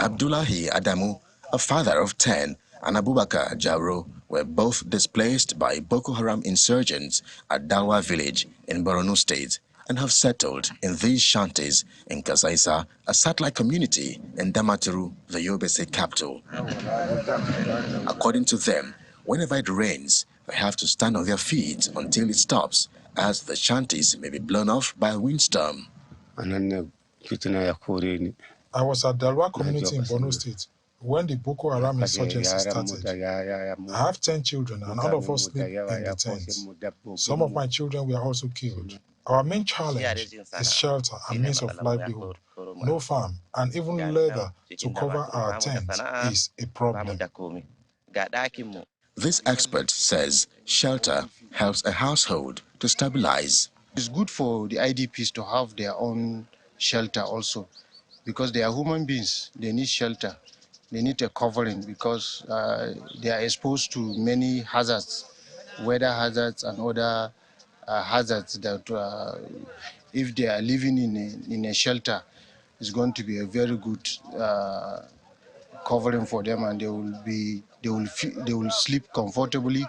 Abdullahi Adamu, a father of 10, and Abubakar Jaro were both displaced by Boko Haram insurgents at Dawa village in Borno State and have settled in these shanties in Kasaisa, a satellite community in Damaturu, the Yobe State capital. According to them, whenever it rains, they have to stand on their feet until it stops, as the shanties may be blown off by a windstorm. I was at Dalwa community in Borno State when the Boko Haram insurgency started. I have 10 children and all of us sleep in the tents. Some of my children were also killed. Our main challenge is shelter and means of livelihood. No farm and even leather to cover our tents is a problem. This expert says shelter helps a household to stabilize. It's good for the IDPs to have their own shelter also, because they are human beings. They need shelter. They need a covering because they are exposed to many hazards, weather hazards and other hazards that if they are living in a shelter, it's going to be a very good covering for them, and they will sleep comfortably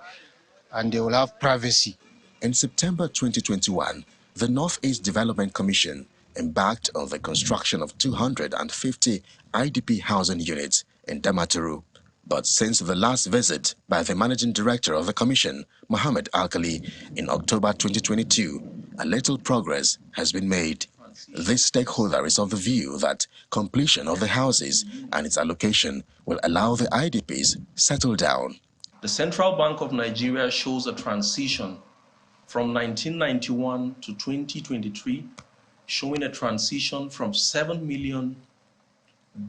and they will have privacy. In September 2021, the Northeast Development Commission embarked on the construction of 250 IDP housing units in Damaturu. But since the last visit by the managing director of the commission, Mohammed Alkali, in October 2022, a little progress has been made. This stakeholder is of the view that completion of the houses and its allocation will allow the IDPs settle down. The Central Bank of Nigeria shows a transition from 1991 to 2023, showing a transition from 7 million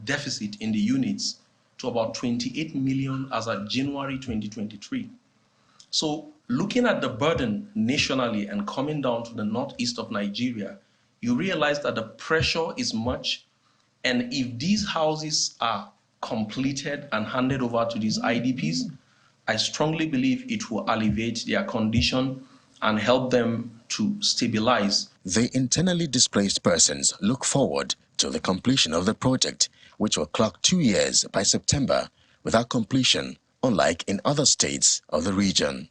deficit in the units to about 28 million as of January 2023. So looking at the burden nationally and coming down to the northeast of Nigeria, you realize that the pressure is much, and if these houses are completed and handed over to these IDPs, I strongly believe it will alleviate their condition and help them to stabilize. The internally displaced persons look forward to the completion of the project, which will clock 2 years by September, without completion, unlike in other states of the region.